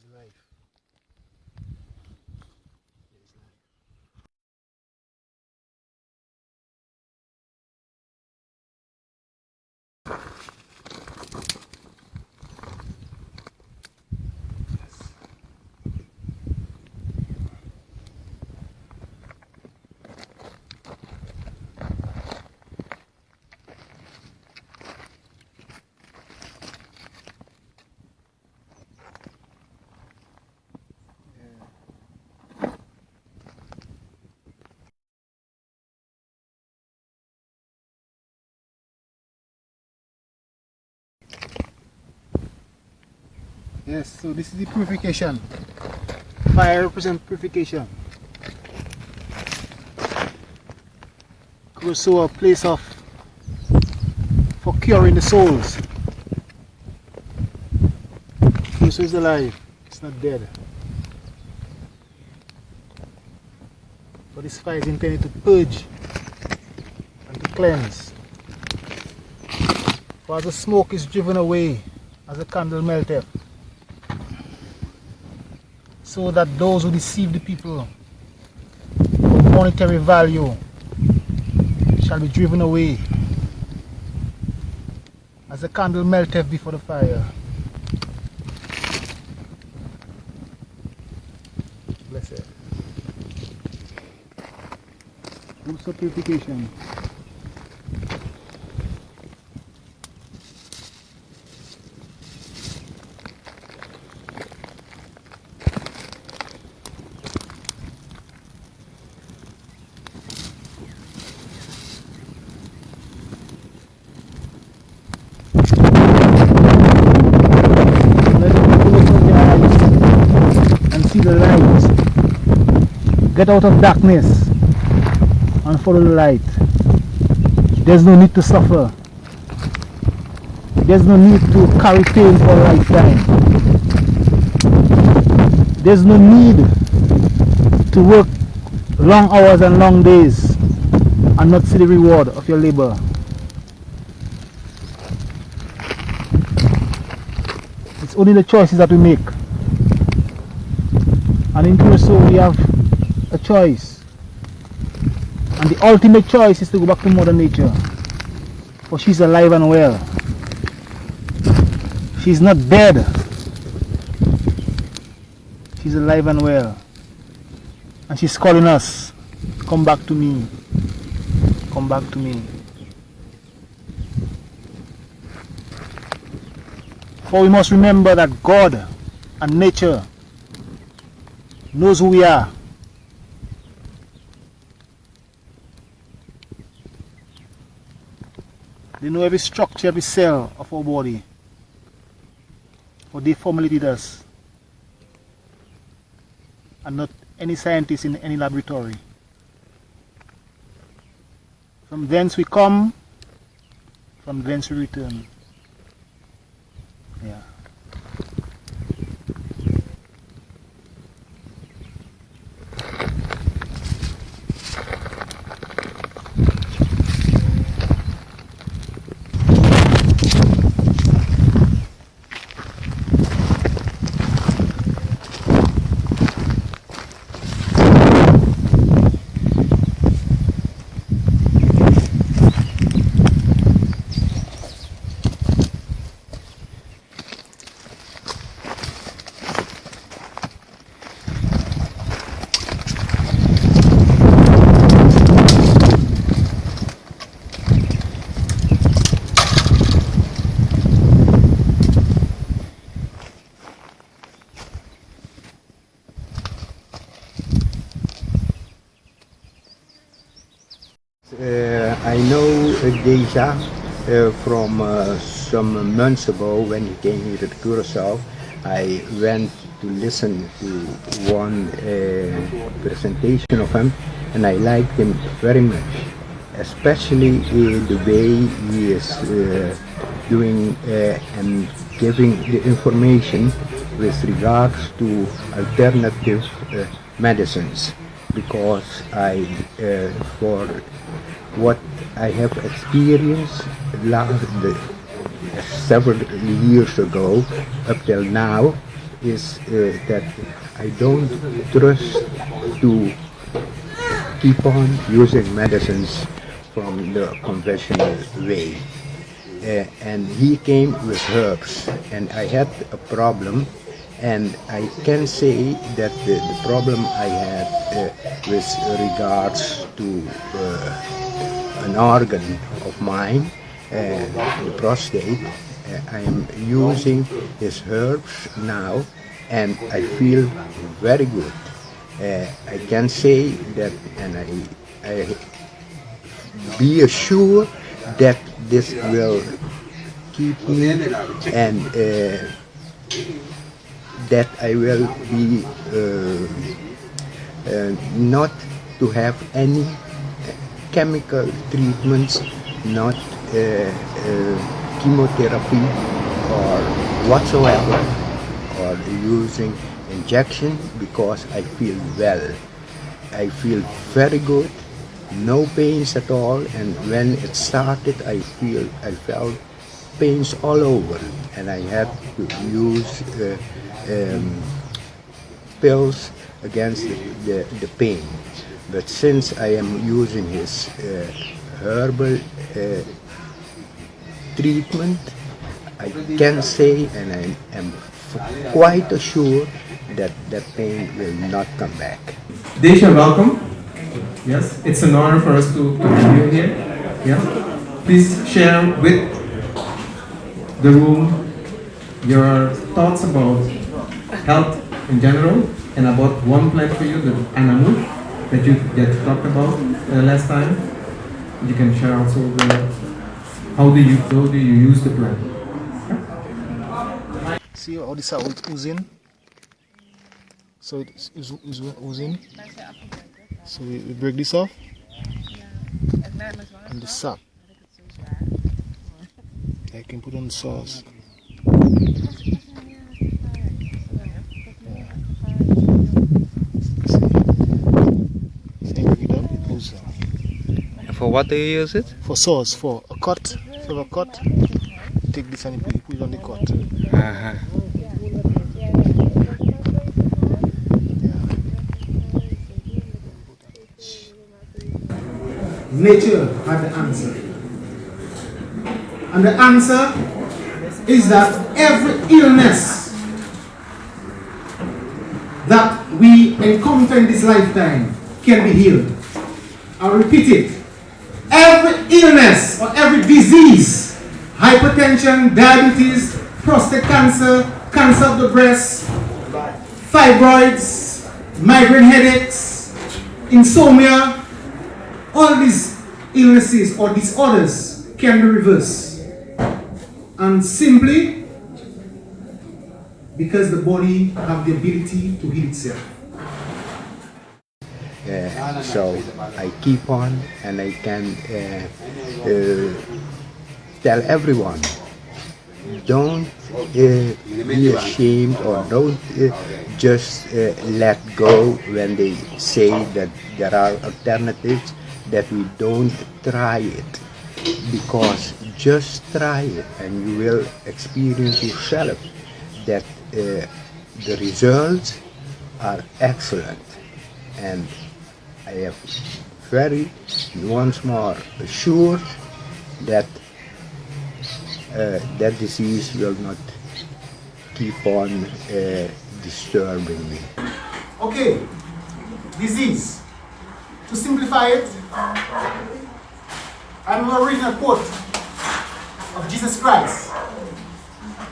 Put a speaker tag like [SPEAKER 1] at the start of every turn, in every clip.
[SPEAKER 1] is life. There is life. Yes, so this is the purification. Fire represents purification. Curaçao, a place for curing the souls. Curaçao is alive, it's not dead. But this fire is intended to purge and to cleanse. For as the smoke is driven away, as the candle melteth, so that those who deceive the people of monetary value shall be driven away, as the candle melteth before the fire. Blessed. Also purification. See the light. Get out of darkness and follow the light. There's no need to suffer. There's no need to carry pain for a lifetime. There's no need to work long hours and long days and not see the reward of your labor. It's only the choices that we make. And in Curaçao we have a choice, and the ultimate choice is to go back to Mother Nature, for she's alive and well. She's not dead, she's alive and well, and she's calling us, come back to me, come back to me. For we must remember that God and nature knows who we are. They know every structure, every cell of our body. For they formulated us, and not any scientist in any laboratory. From thence we come, from thence we return. Yeah.
[SPEAKER 2] I know Deja from some months ago when he came here to Curaçao. I went to listen to one presentation of him, and I liked him very much, especially the way he is doing and giving the information with regards to alternative medicines, because for what I have experienced several years ago up till now, is that I don't trust to keep on using medicines from the conventional way. And he came with herbs, and I had a problem, and I can say that the problem I had with regards to an organ of mine, the prostate, I am using his herbs now, and I feel very good. I can say that, and I be assured that this will keep me, and that I will be not to have any chemical treatments, not chemotherapy or whatsoever, or using injection, because I feel well. I feel very good, no pains at all, and when it started I felt pains all over, and I had to use pills against the pain. But since I am using his herbal treatment, I can say, and I am quite assured, that that pain will not come back.
[SPEAKER 3] Deja, welcome. Yes, it's an honor for us to have you here. Yeah, please share with the room your thoughts about health in general and about one plant for you, the anamu, that you talked about last time. You can share also how do you use the plant.
[SPEAKER 1] See how this is oozing? So it's oozing. So we break this off. And the sap. I can put on the sauce.
[SPEAKER 4] And for what do you use it?
[SPEAKER 1] For sauce, for a cut, flavor cut. Take this and you put it on the cut.
[SPEAKER 4] Uh-huh.
[SPEAKER 5] Nature had the answer. And the answer is that every illness that we encounter in this lifetime can be healed. I'll repeat it. Every illness or every disease, hypertension, diabetes, prostate cancer, cancer of the breast, fibroids, migraine headaches, insomnia, all these illnesses or disorders can be reversed. And simply because the body have the ability to heal itself.
[SPEAKER 2] So I keep on, and I can tell everyone, don't be ashamed, or don't just let go when they say that there are alternatives, that we don't try it, because just try it and you will experience yourself that the results are excellent. And I am very, once more, assured that that disease will not keep on disturbing me.
[SPEAKER 5] Okay, disease. To simplify it, I'm going to read a quote of Jesus Christ.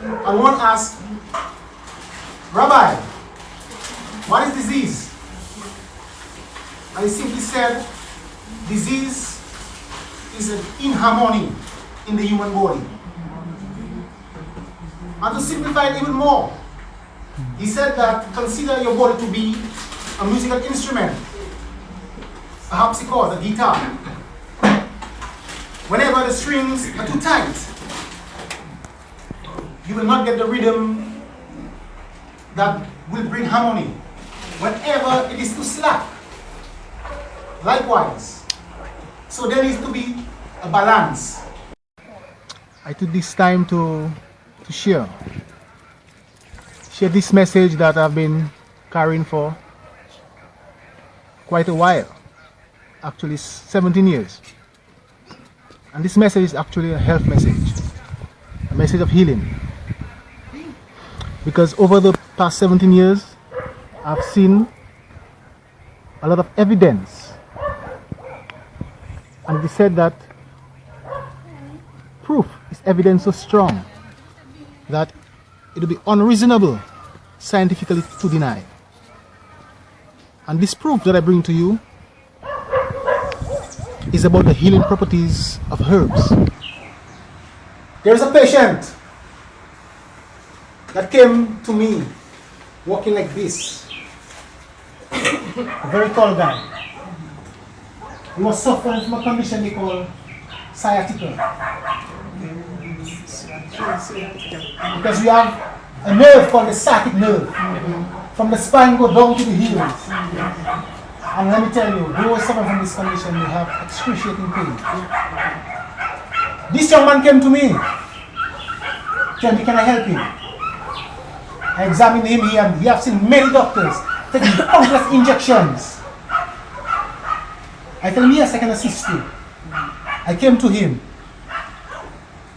[SPEAKER 5] I want to ask, Rabbi, what is disease? And he simply said, disease is an inharmony in the human body. And to simplify it even more, he said that consider your body to be a musical instrument, a harpsichord, a guitar. Whenever the strings are too tight, you will not get the rhythm that will bring harmony. Whenever it is too slack, likewise. So there needs to be a balance.
[SPEAKER 1] I took this time to share share this message that I've been carrying for quite a while, actually 17 years. And this message is actually a health message, a message of healing. Because over the past 17 years, I've seen a lot of evidence. And it is said that proof is evidence so strong that it would be unreasonable scientifically to deny. And this proof that I bring to you is about the healing properties of herbs.
[SPEAKER 5] There's a patient that came to me walking like this. A very tall guy. He was suffering from a condition they call sciatica. Because we have a nerve called the sciatic nerve. From the spine go down to the heels. And let me tell you, those suffering from this condition will have excruciating pain. This young man came to me. Tell me, can I help him? I examined him here and he has seen many doctors taking countless injections. I tell him, yes, I can assist you. I came to him.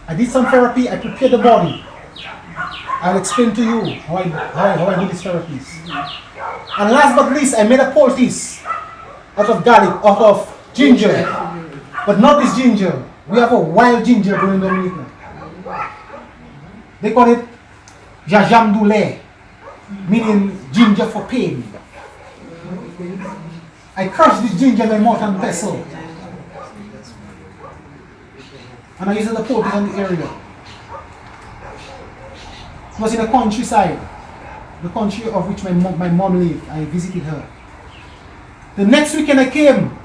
[SPEAKER 5] I did some therapy, I prepared the body. I'll explain to you how I do these therapies. And last but not least, I made a poultice out of garlic, out of ginger. But not this ginger. We have a wild ginger growing in Dominica. They call it jajam meaning ginger for pain. I crushed this ginger in my mortar and pestle. And I used the poultice on the area. It was in the countryside, the country of which my mom lived. I visited her. The next weekend I came.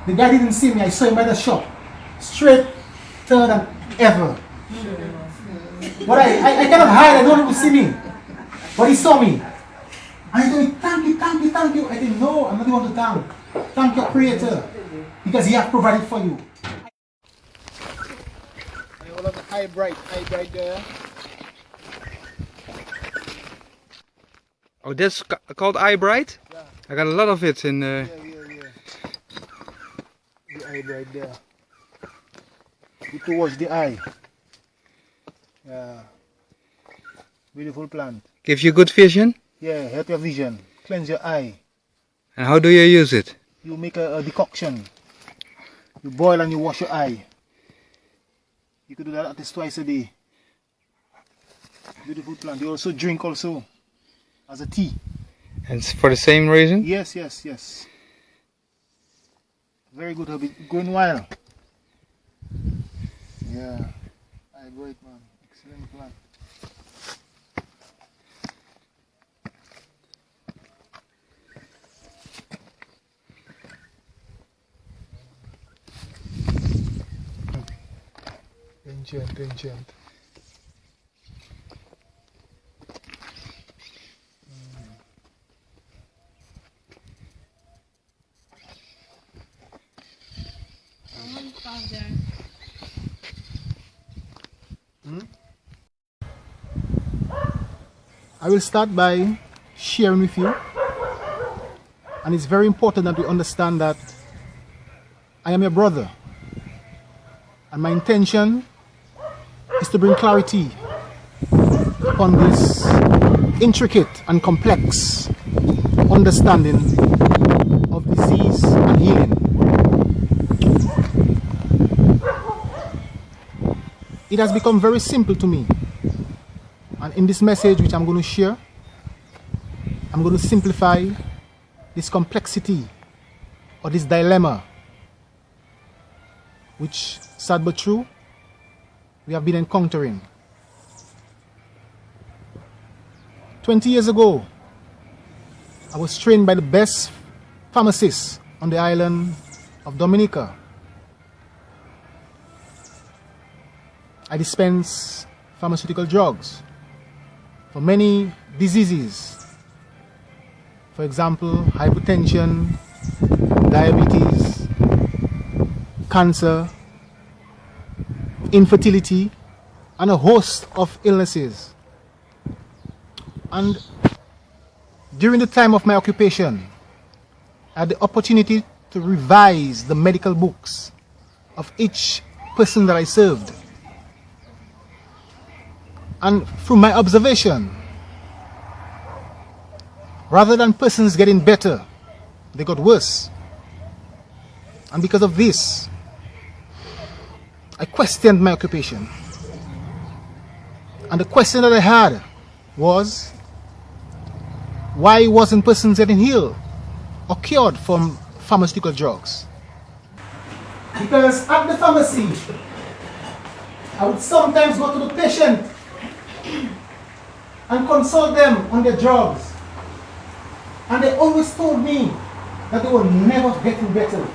[SPEAKER 5] The guy didn't see me. I saw him by the shop. Straighter than ever. But I cannot hide. I don't want to see me. But he saw me. And he told me, thank you, thank you, thank you. I said, no, I'm not the one to thank. Thank your creator. Because he has provided for you. I hold up the eye bright there.
[SPEAKER 4] Oh, that's called eye bright?
[SPEAKER 1] Yeah.
[SPEAKER 4] I got a lot of it in.
[SPEAKER 1] Yeah. The eye right there. Good to wash the eye. Yeah. Beautiful plant.
[SPEAKER 4] Gives you good vision?
[SPEAKER 1] Yeah, help your vision. Cleanse your eye.
[SPEAKER 4] And how do you use it?
[SPEAKER 1] You make a decoction. You boil and you wash your eye. You could do that at least twice a day. Beautiful plant. You also drink also as a tea.
[SPEAKER 4] And it's for the same reason?
[SPEAKER 1] Yes. Very good habit. Going wild. Yeah. I great man. Excellent plant. Ancient. I will start by sharing with you, and it's very important that we understand that I am your brother, and my intention is to bring clarity upon this intricate and complex understanding of disease and healing. It has become very simple to me, and in this message which I'm going to share, I'm going to simplify this complexity or this dilemma which, sad but true, we have been encountering. 20 years ago, I was trained by the best pharmacists on the island of Dominica. I dispense pharmaceutical drugs for many diseases. For example, hypertension, diabetes, cancer, infertility, and a host of illnesses. And during the time of my occupation, I had the opportunity to revise the medical books of each person that I served. And from my observation, rather than persons getting better, they got worse. And because of this, I questioned my occupation. And the question that I had was, why wasn't persons getting healed or cured from pharmaceutical drugs? Because at the pharmacy, I would sometimes go to the patient and consult them on their drugs. And they always told me that they were never getting better.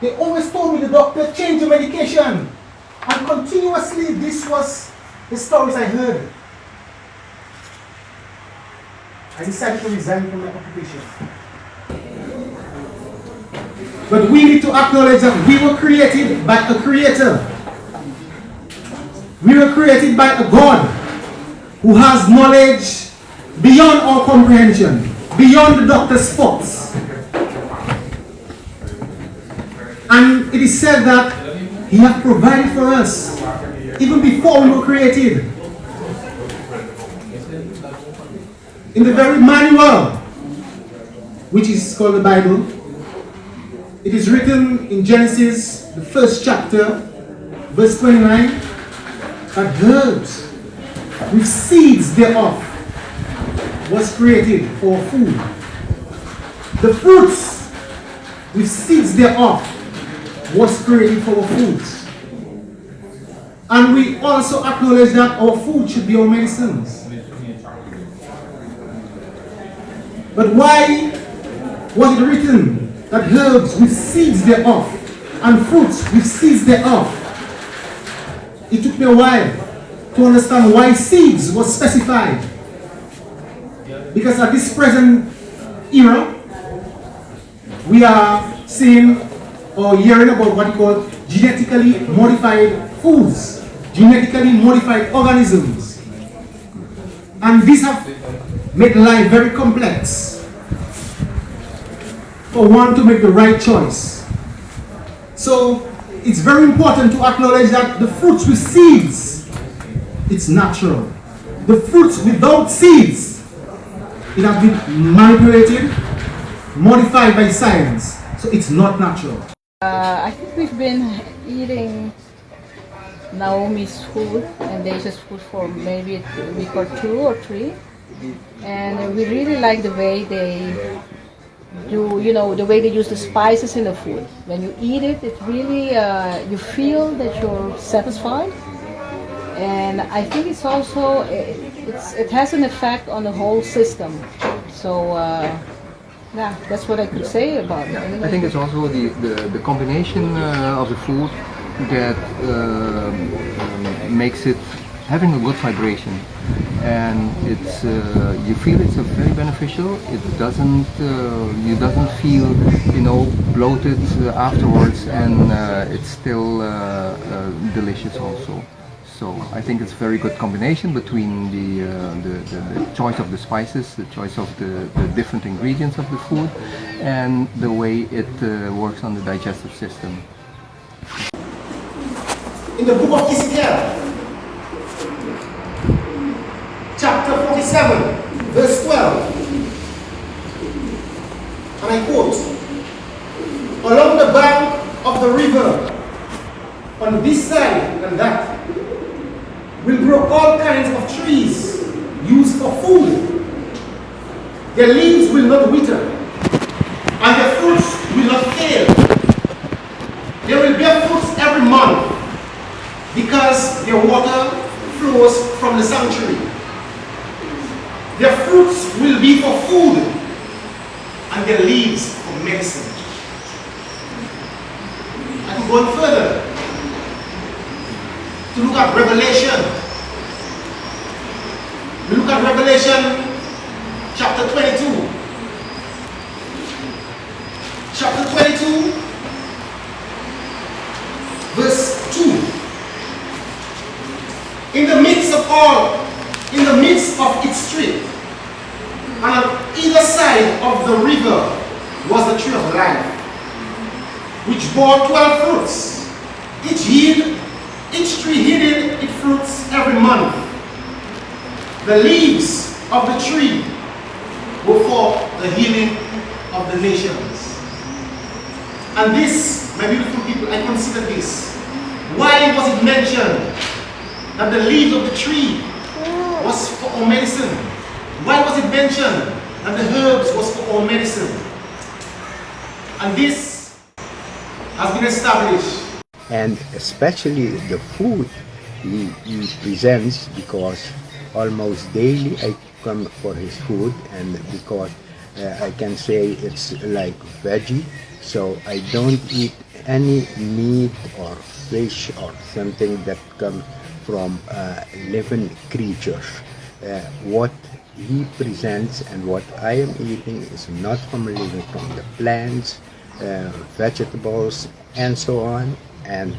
[SPEAKER 1] They always told me the doctor changed the medication. And continuously this was the stories I heard. I decided to resign from my occupation. But we need to acknowledge that we were created by a creator. We were created by a God who has knowledge beyond our comprehension, beyond the doctor's thoughts. And it is said that He has provided for us even before we were created. In the very manual, which is called the Bible, it is written in Genesis, the 1st chapter, verse 29, that herbs with seeds thereof was created for food. The fruits with seeds thereof was created for foods. And we also acknowledge that our food should be our medicines. But why was it written that herbs with seeds thereof and fruits with seeds thereof? It took me a while to understand why seeds was specified. Because at this present era, we are seeing or hearing about what you call genetically modified foods, genetically modified organisms. And these have made life very complex for one to make the right choice. So it's very important to acknowledge that the fruits with seeds, it's natural. The fruits without seeds, it has been manipulated, modified by science. So it's not natural.
[SPEAKER 6] I think we've been eating Naomi's food and Deja's food for maybe a week or 2 or 3. And we really like the way they do, the way they use the spices in the food. When you eat it, it really, you feel that you're satisfied. And I think it's also, it has an effect on the whole system. So, yeah, that's what I could say about it.
[SPEAKER 7] I think it's also the combination of the food that makes it having a good vibration, and it's you feel it's a very beneficial. It doesn't you doesn't feel bloated afterwards, and it's still delicious also. So I think it's a very good combination between the choice of the spices, the choice of the different ingredients of the food, and the way it works on the digestive system.
[SPEAKER 5] In the book of Ezekiel, chapter 47, verse 12, and I quote, "Along the bank of the river, on this side and that, will grow all kinds of trees used for food. Their leaves will not wither, and their fruits will not fail. They will bear fruits every month, because their water flows from the sanctuary. Their fruits will be for food, and their leaves for medicine." I can go on further to look at Revelation. We look at Revelation chapter 22. Chapter 22, verse 2. In the midst midst of its street, and on either side of the river was the tree of life, which bore 12 fruits. Each tree yielded its fruits every month. The leaves of the tree were for the healing of the nations. And this, my beautiful people, I consider this. Why was it mentioned that the leaves of the tree was for our medicine? Why was it mentioned that the herbs was for our medicine? And this has been established.
[SPEAKER 2] And especially the food he presents, because almost daily I come for his food, and because I can say it's like veggie, so I don't eat any meat or fish or something that comes from living creatures. What he presents and what I am eating is not from living, from the plants, vegetables and so on, and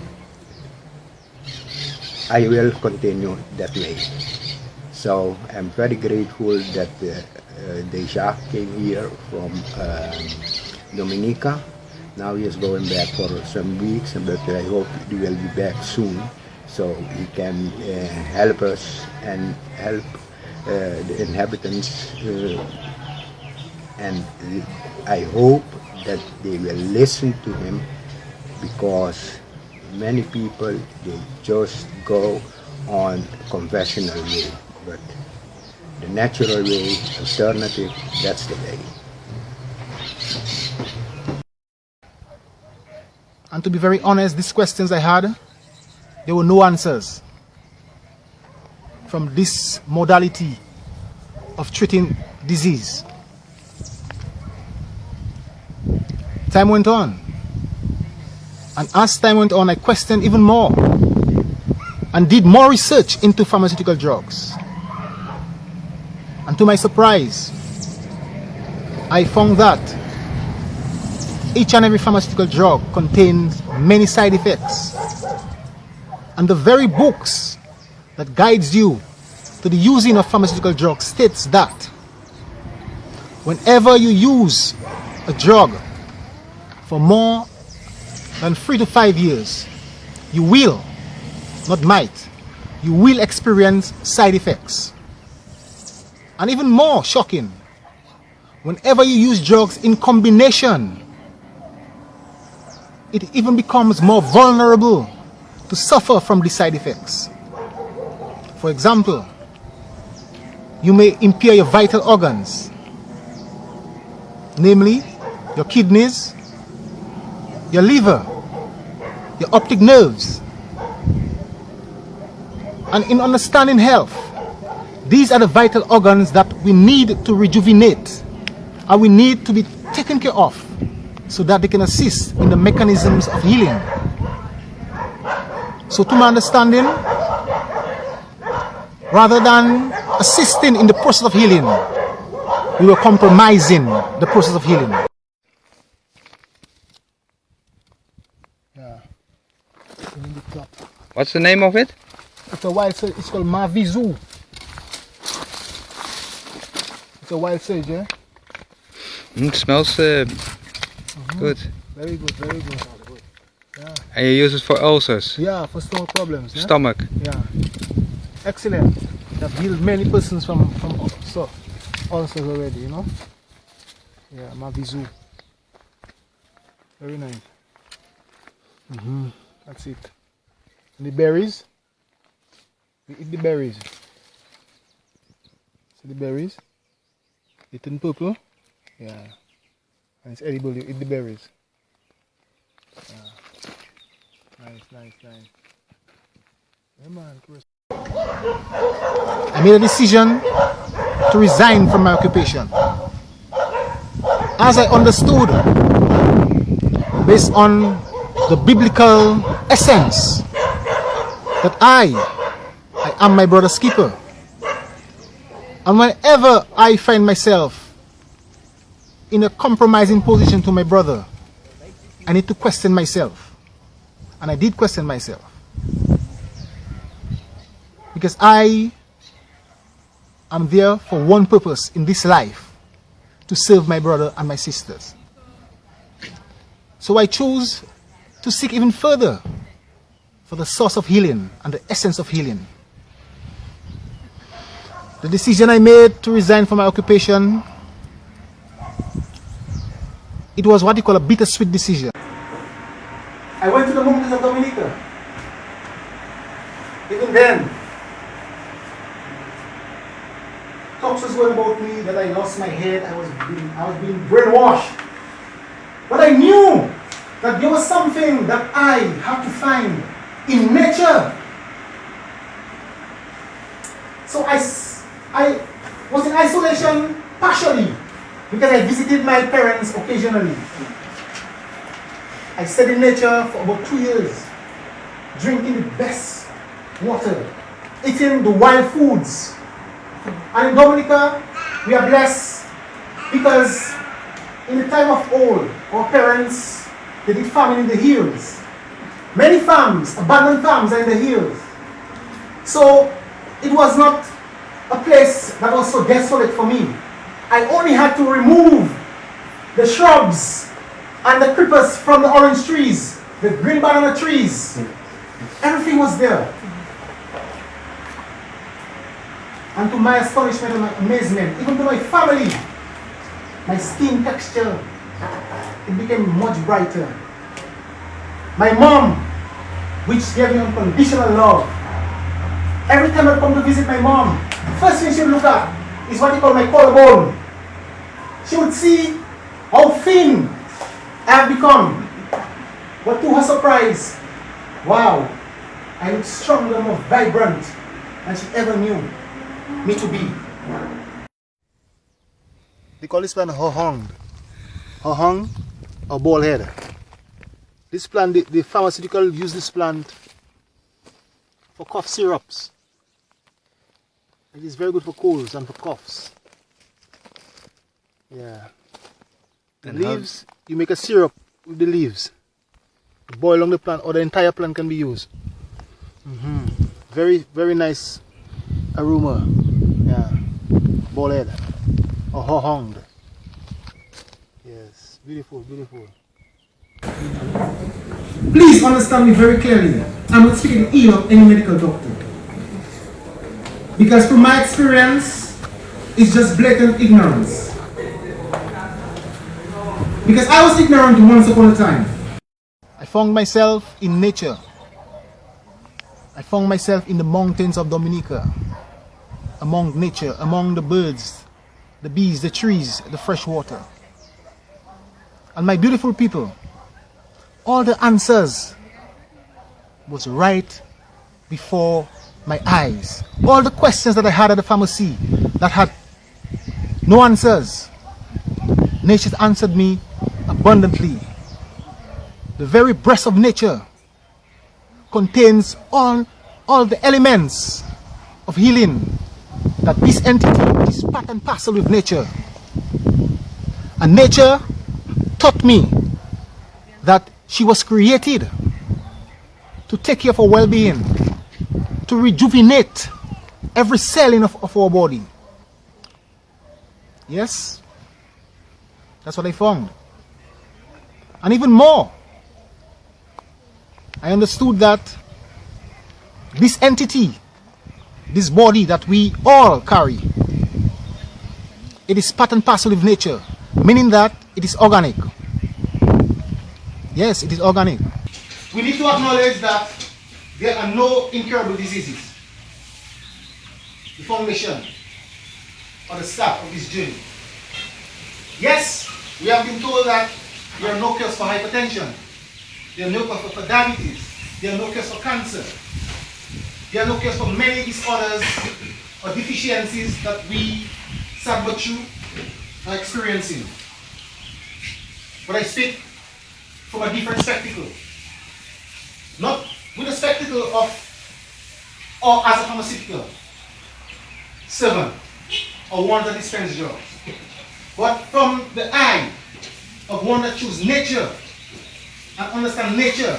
[SPEAKER 2] I will continue that way. So I'm very grateful that Deja came here from Dominica. Now he is going back for some weeks, but I hope he will be back soon, so he can help us and help the inhabitants, and I hope that they will listen to him, because many people, they just go on conventional way, but the natural way, alternative, that's the way.
[SPEAKER 1] And to be very honest, these questions I had, there were no answers from this modality of treating disease. Time went on, and as time went on, I questioned even more and did more research into pharmaceutical drugs. And to my surprise, I found that each and every pharmaceutical drug contains many side effects. And the very books that guides you to the using of pharmaceutical drugs states that whenever you use a drug for more than 3 to 5 years, you will, not might, you will experience side effects. And even more shocking, whenever you use drugs in combination, it even becomes more vulnerable to suffer from the side effects. For example, you may impair your vital organs, namely your kidneys, your liver, your optic nerves. And in understanding health, these are the vital organs that we need to rejuvenate, and we need to be taken care of, so that they can assist in the mechanisms of healing. So to my understanding, rather than assisting in the process of healing, we were compromising the process of healing. Yeah.
[SPEAKER 4] What's the name of it?
[SPEAKER 1] It's a wild surge. It's called Mavizu. It's a wild surge, yeah?
[SPEAKER 4] It smells good.
[SPEAKER 1] Very good, very good. Yeah.
[SPEAKER 4] And you use it for ulcers?
[SPEAKER 1] Yeah, for stomach problems. Yeah?
[SPEAKER 4] Stomach?
[SPEAKER 1] Yeah. Excellent. That healed many persons from ulcers already, you know? Yeah, Mavizu. Very nice. That's it. And the berries. We eat the berries. See the berries? They turn purple. Yeah. And it's edible, you eat the berries. Yeah. Nice. Yeah, man. I made a decision to resign from my occupation, as I understood, based on the biblical essence, that I am my brother's keeper. And whenever I find myself in a compromising position to my brother, I need to question myself. And I did question myself. Because I I'm there for one purpose in this life, to serve my brother and my sisters. So I chose to seek even further for the source of healing and the essence of healing. The decision I made to resign from my occupation, it was what you call a bittersweet decision.
[SPEAKER 5] I went to the mountains of Dominica. Even then, talks was going about me that I lost my head, I was being brainwashed. But I knew that there was something that I had to find in nature. So I was in isolation partially because I visited my parents occasionally. I stayed in nature for about 2 years, drinking the best water, eating the wild foods. And in Dominica, we are blessed because in the time of old, our parents, they did farming in the hills. Many farms, abandoned farms are in the hills. So it was not a place that was so desolate for me. I only had to remove the shrubs and the creepers from the orange trees, the green banana trees. Everything was there. And to my astonishment and my amazement, even to my family, my skin texture, it became much brighter. My mom, which gave me unconditional love. Every time I come to visit my mom, the first thing she would look at is what you call my collarbone. She would see how thin I have become. But to her surprise, wow, I look stronger, more vibrant than she ever knew me to be. They call this plant hohong. Hohong or ball head. This plant, the pharmaceutical use this plant for cough syrups. It is very good for colds and for coughs. Yeah. The
[SPEAKER 4] And
[SPEAKER 5] leaves, you make a syrup with the leaves. Boil on the plant, or the entire plant can be used. Very, very nice aroma. Yeah. Ball head or hohong. Yes, beautiful, beautiful. Please understand me very clearly. I'm not speaking ill of any medical doctor. Because from my experience, it's just blatant ignorance. Because I was ignorant once upon a time. I found myself in nature. I found myself in the mountains of Dominica. Among nature, among the birds, the bees, the trees, the fresh water. And my beautiful people, all the answers was right before my eyes. All the questions that I had at the pharmacy that had no answers, nature answered me abundantly. The very breath of nature contains all the elements of healing that this entity is part and parcel with nature. And nature taught me that she was created to take care of our well-being, to rejuvenate every cell of our body. Yes, that's what I found. And even more, I understood that this entity, this body that we all carry, it is part and parcel of nature, meaning that it is organic. Yes, it is organic. We need to acknowledge that there are no incurable diseases. The foundation or the start of this journey. Yes, we have been told that there are no cures for hypertension, there are no cures for diabetes, there are no cures for cancer, there are no cures for many disorders or deficiencies that we Sabbachu are experiencing. But I speak from a different spectacle. Not with the spectacle of, or as a pharmaceutical servant or one that dispenses drugs, but from the eye of one that chooses nature and understand nature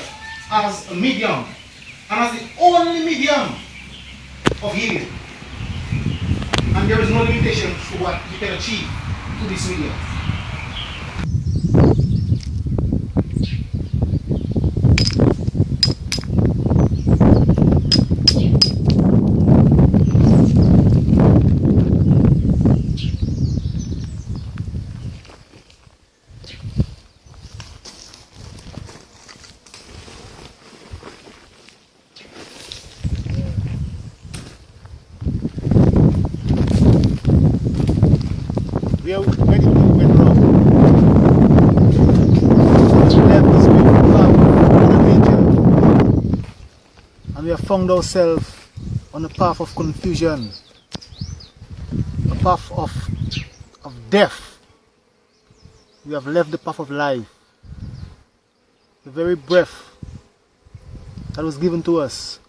[SPEAKER 5] as a medium and as the only medium of healing. And And there is no limitation to what you can achieve through this medium. We are ready to went wrong. We left this beautiful path of nature, and we have found ourselves on a path of confusion, a path of death. We have left the path of life. The very breath that was given to us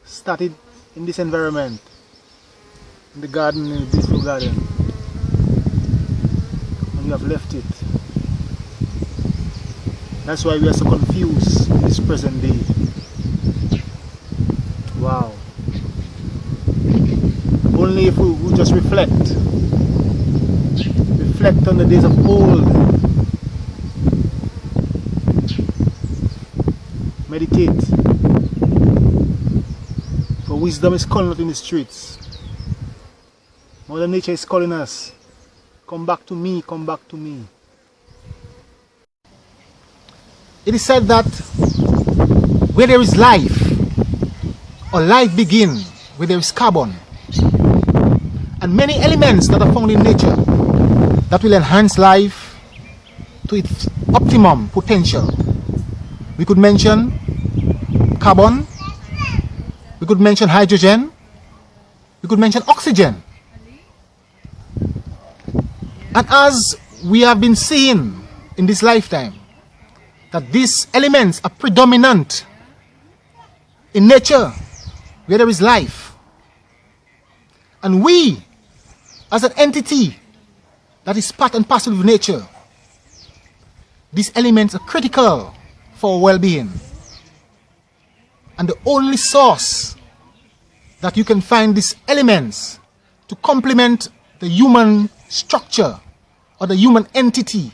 [SPEAKER 5] started in this environment, in the garden, in the beautiful garden. We have left it. That's why we are so confused in this present day. Wow. Only if we just reflect on the days of old, meditate, for wisdom is calling out in the streets. Mother Nature is calling us. Come back to me, come back to me. It is said that where there is life, or life begins where there is carbon, and many elements that are found in nature that will enhance life to its optimum potential. We could mention carbon, we could mention hydrogen, we could mention oxygen. And as we have been seeing in this lifetime, that these elements are predominant in nature where there is life. And we, as an entity that is part and parcel of nature, these elements are critical for our well-being. And the only source that you can find these elements to complement the human structure or the human entity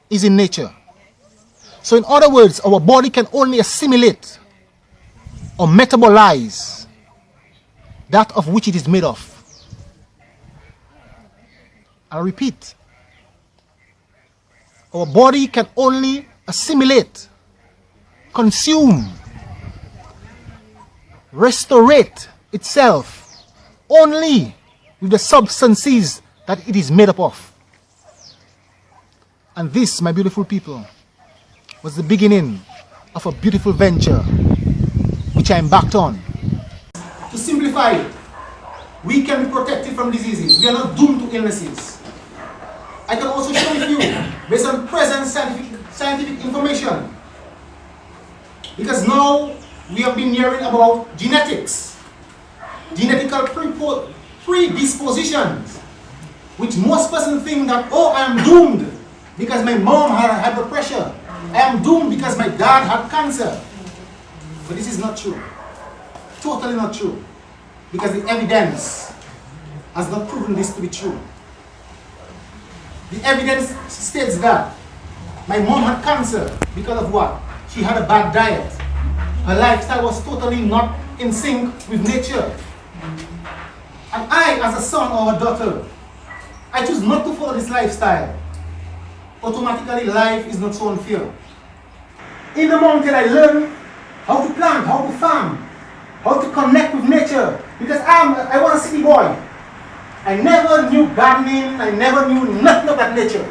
[SPEAKER 5] is in nature. So in other words, our body can only assimilate or metabolize that of which it is made of. I repeat, our body can only assimilate, consume, restorate itself only with the substances that it is made up of. And this, my beautiful people, was the beginning of a beautiful venture which I embarked on. To simplify it, we can be protected from diseases. We are not doomed to illnesses. I can also share with you, based on present scientific information, because now we have been hearing about genetics, genetical predispositions, which most persons think that, oh, I am doomed because my mom had high blood pressure. I am doomed because my dad had cancer. But this is not true. Totally not true. Because the evidence has not proven this to be true. The evidence states that my mom had cancer because of what? She had a bad diet. Her lifestyle was totally not in sync with nature. And I, as a son or a daughter, I choose not to follow this lifestyle. Automatically, life is not so unfair. In the mountain, I learned how to plant, how to farm, how to connect with nature. Because I was a city boy. I never knew gardening, I never knew nothing about nature.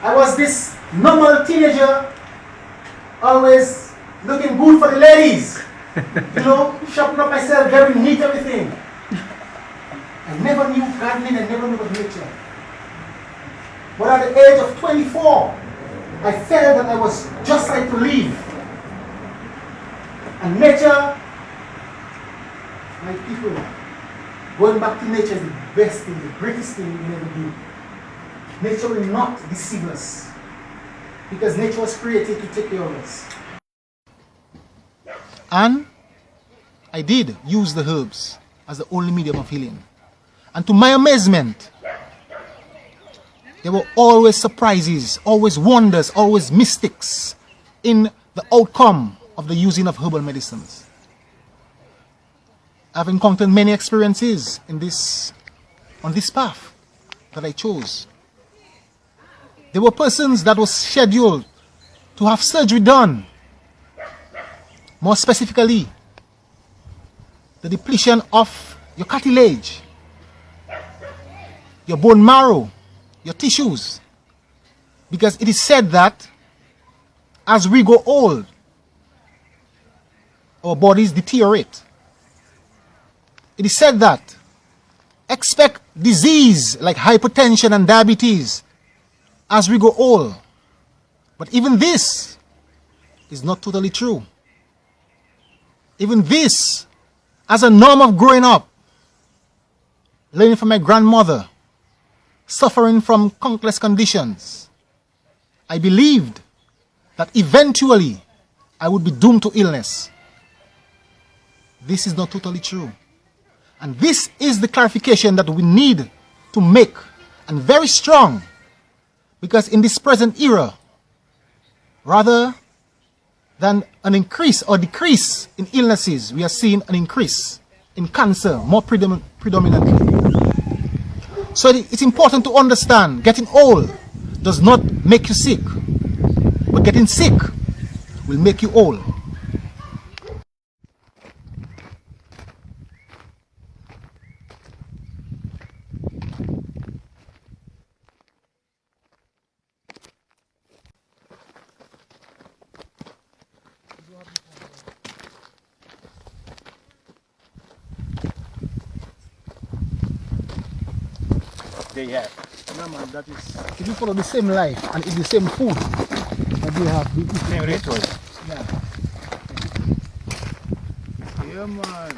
[SPEAKER 5] I was this normal teenager, always looking good for the ladies. You know, shopping up myself, very neat, everything. I never knew gardening, I never knew about nature. But at the age of 24, I felt that I was just right to leave. And nature, my people, going back to nature is the best thing, the greatest thing we can ever do. Nature will not deceive us, because nature was created to take care of us. And I did use the herbs as the only medium of healing.
[SPEAKER 1] And to my amazement, there were always surprises, always wonders, always mystics in the outcome of the using of herbal medicines. I've encountered many experiences on this path that I chose. There were persons that were scheduled to have surgery done. More specifically, the depletion of your cartilage, your bone marrow, your tissues. Because it is said that as we grow old, our bodies deteriorate. It is said that expect disease like hypertension and diabetes as we grow old. But even this is not totally true. Even this, as a norm of growing up, learning from my grandmother, suffering from countless conditions, I believed that eventually I would be doomed to illness. This is not totally true. And this is the clarification that we need to make, and very strong, because in this present era, rather than an increase or decrease in illnesses, we are seeing an increase in cancer more predominantly. So it's important to understand getting old does not make you sick, but getting sick will make you old.
[SPEAKER 5] They have.
[SPEAKER 1] Yeah, man, that is. If you follow the same life and eat the same food that they have,
[SPEAKER 5] Same ritual.
[SPEAKER 1] yeah.
[SPEAKER 5] Yeah, man.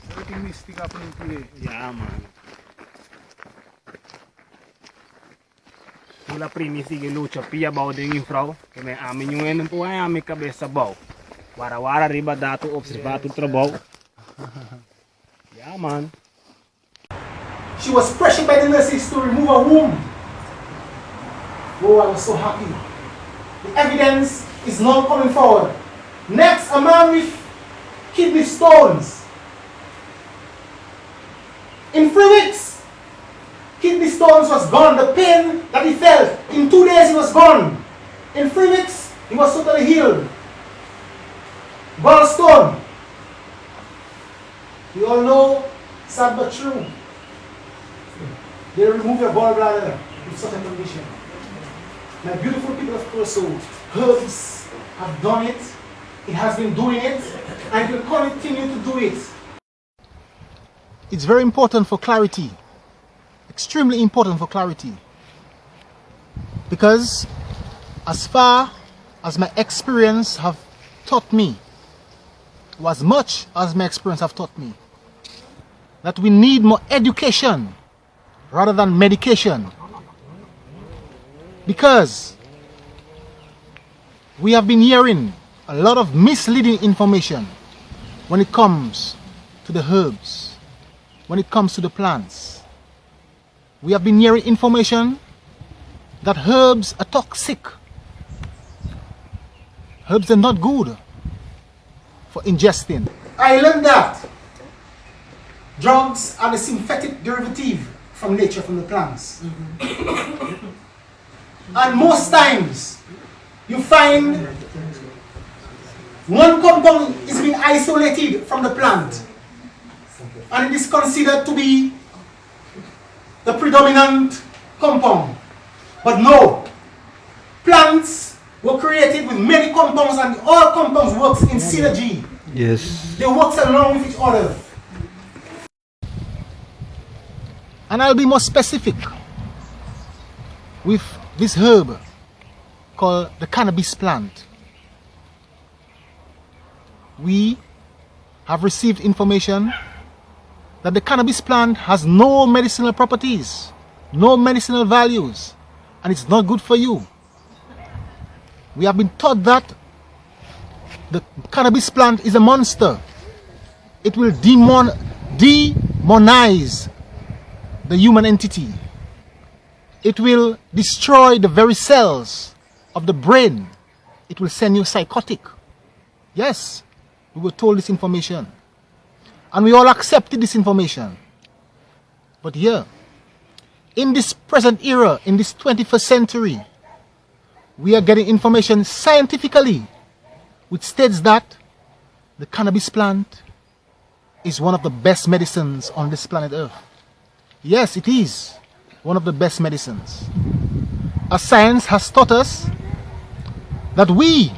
[SPEAKER 5] Everything mystic happening today. Yeah, man. Mula primi sige lucha pia bau dingin vrouw. Que me amin yung enen po ay amin cabeça bau. Wara riba datu observatu trabaho. Yeah, man.
[SPEAKER 1] She was pressured by the nurses to remove her womb. Oh, I was so happy. The evidence is now coming forward. Next, a man with kidney stones. In 3 weeks, kidney stones was gone. The pain that he felt, in 2 days it was gone. In 3 weeks, he was totally healed. Gallstone. You all know, sad but true. They remove your gallbladder with such a condition. My beautiful people of Curaçao, herbs have done it. It has been doing it, and it will continue to do it. It's very important for clarity, extremely important for clarity, because as far as my experience have taught me, or as much as my experience have taught me, that we need more education rather than medication, because we have been hearing a lot of misleading information when it comes to the herbs, when it comes to the plants. We have been hearing information that herbs are toxic. Herbs are not good for ingesting. I learned that drugs are the synthetic derivative from nature, from the plants. And most times, you find one compound is being isolated from the plant, and it is considered to be the predominant compound. But no, plants were created with many compounds, and all compounds work in synergy.
[SPEAKER 4] Yes.
[SPEAKER 1] They work along with each other. And I'll be more specific with this herb called the cannabis plant. We have received information that the cannabis plant has no medicinal properties, no medicinal values, and it's not good for you. We have been taught that the cannabis plant is a monster. It will demonize the human entity. It will destroy the very cells of the brain. It will send you psychotic. Yes, we were told this information. And we all accepted this information. But here, in this present era, in this 21st century, we are getting information scientifically, which states that the cannabis plant is one of the best medicines on this planet Earth. Yes, it is one of the best medicines. As science has taught us that we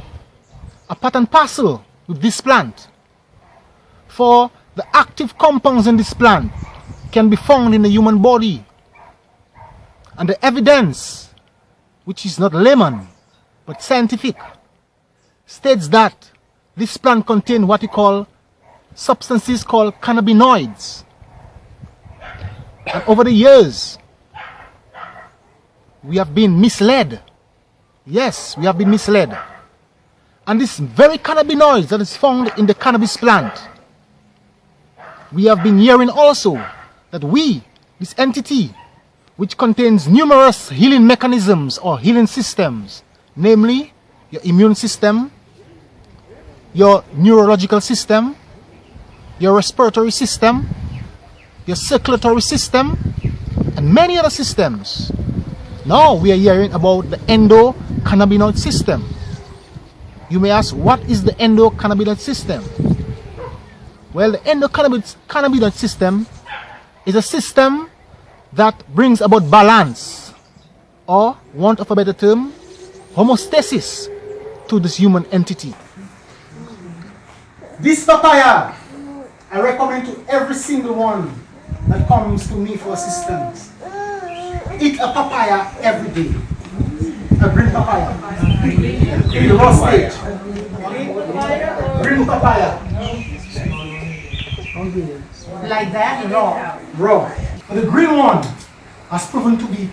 [SPEAKER 1] are part and parcel with this plant. For the active compounds in this plant can be found in the human body. And the evidence, which is not layman, but scientific, states that this plant contains what we call substances called cannabinoids. And over the years, we have been misled. Yes, we have been misled. And this very cannabinoids that is found in the cannabis plant, we have been hearing also that we, this entity, which contains numerous healing mechanisms or healing systems, namely your immune system, your neurological system, your respiratory system, your circulatory system, and many other systems. Now we are hearing about the endocannabinoid system. You may ask, what is the endocannabinoid system? Well, the endocannabinoid system is a system that brings about balance, or, want of a better term, homeostasis to this human entity.
[SPEAKER 5] This papaya, I recommend to every single one that comes to me for assistance. Eat a papaya every day. A green papaya. In the raw stage. Green papaya. Like that? Raw. Raw. But the green one has proven to be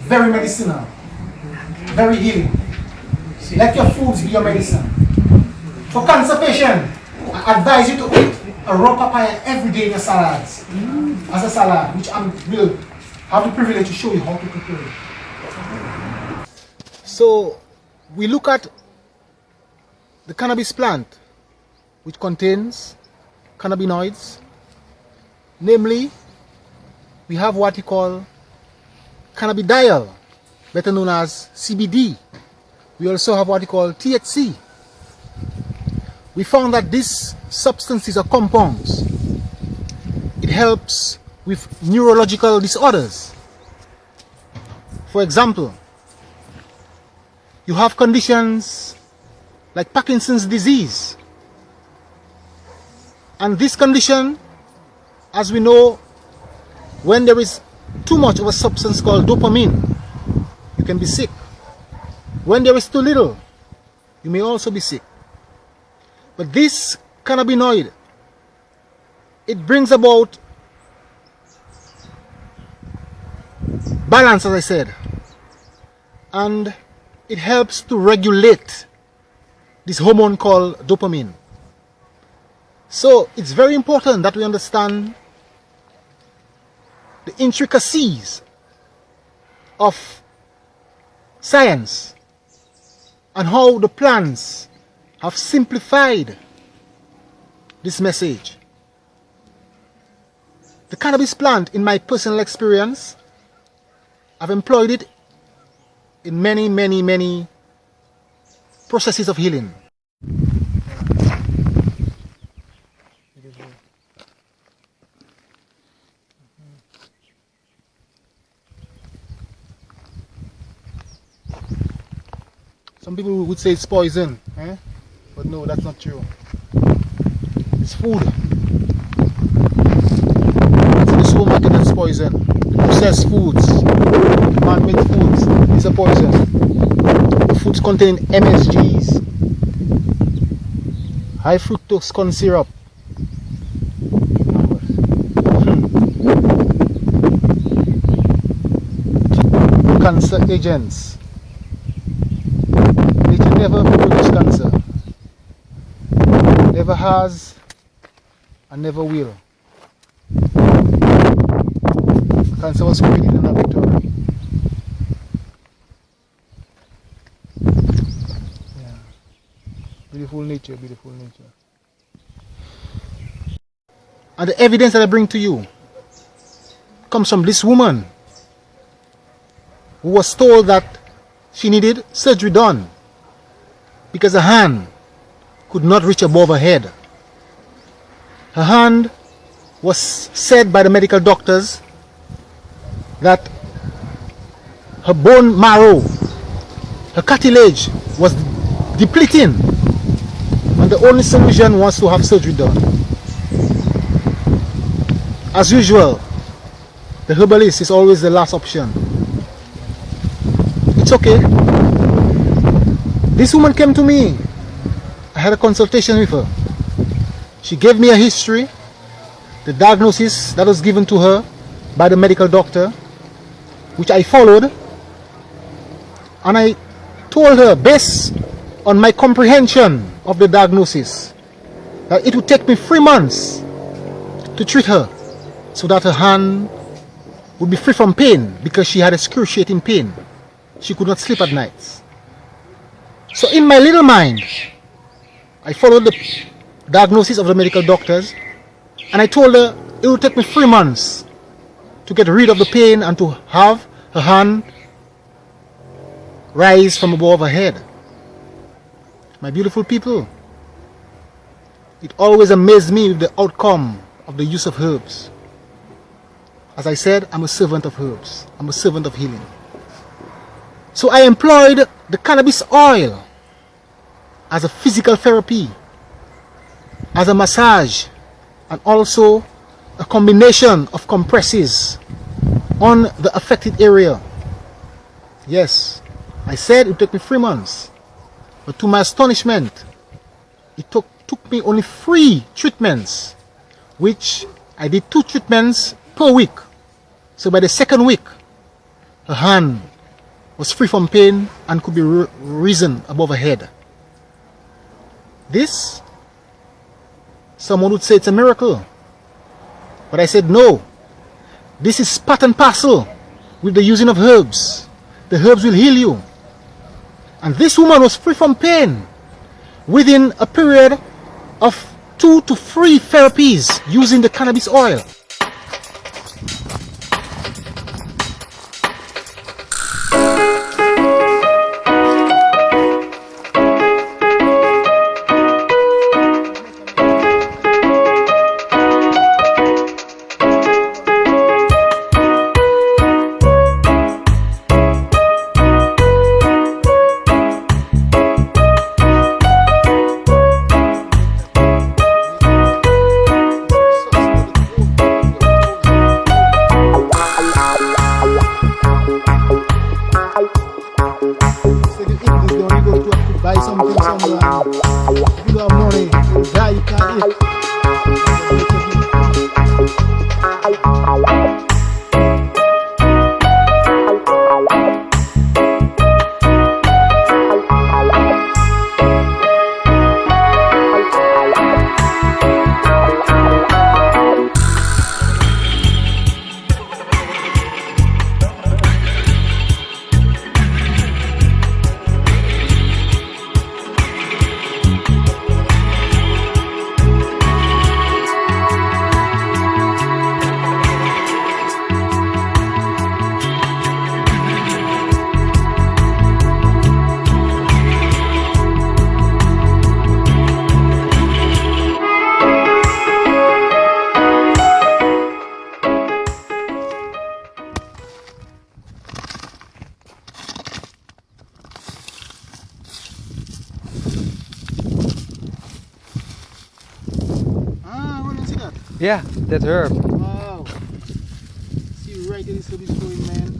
[SPEAKER 5] very medicinal. Very healing. Let your foods be your medicine. For cancer patient, I advise you to eat a raw papaya every day in your salads. As a salad, which I will have the privilege to show you how to prepare it.
[SPEAKER 1] So, we look at the cannabis plant, which contains cannabinoids. Namely, we have what we call cannabidiol, better known as CBD. We also have what we call THC. We found that these substances or compounds, it helps with neurological disorders. For example, you have conditions like Parkinson's disease. And this condition, as we know, when there is too much of a substance called dopamine, you can be sick. When there is too little, you may also be sick. But this cannabinoid, it brings about balance, as I said, and it helps to regulate this hormone called dopamine. So it's very important that we understand the intricacies of science and how the plants have simplified this message. The cannabis plant, in my personal experience, I've employed it in many processes of healing. Some people would say it's poison, but no, that's not true. It's food. It's in the supermarket that's poison. The processed foods, the man-made foods, is a poison. The foods contain MSGs, high fructose corn syrup, cancer agents. Nature never produces cancer. Never has and never will. Cancer was created in a laboratory. Yeah. Beautiful nature, beautiful nature. And the evidence that I bring to you comes from this woman who was told that she needed surgery done because her hand could not reach above her head. Her hand was said by the medical doctors that her bone marrow, her cartilage was depleting, and the only solution was to have surgery done. As usual, the herbalist is always the last option. It's okay. This woman came to me. I had a consultation with her. She gave me a history, the diagnosis that was given to her by the medical doctor, which I followed, and I told her, based on my comprehension of the diagnosis, that it would take me 3 months to treat her so that her hand would be free from pain, because she had excruciating pain. She could not sleep at nights. So in my little mind, I followed the diagnosis of the medical doctors, and I told her it would take me 3 months to get rid of the pain and to have her hand rise from above her head. My beautiful people, it always amazed me with the outcome of the use of herbs. As I said, I'm a servant of herbs. I'm a servant of healing. So I employed the cannabis oil as a physical therapy, as a massage, and also a combination of compresses on the affected area. Yes, I said it would take me 3 months, but to my astonishment, it took me only 3 treatments, which I did 2 treatments per week. So by the 2nd week, her hand was free from pain and could be risen above her head. This, someone would say it's a miracle. But I said no. This is part and parcel with the using of herbs. The herbs will heal you. And this woman was free from pain within a period of 2 to 3 therapies using the cannabis oil.
[SPEAKER 4] Yeah, that herb.
[SPEAKER 1] Wow. See right here, this herb is growing, man.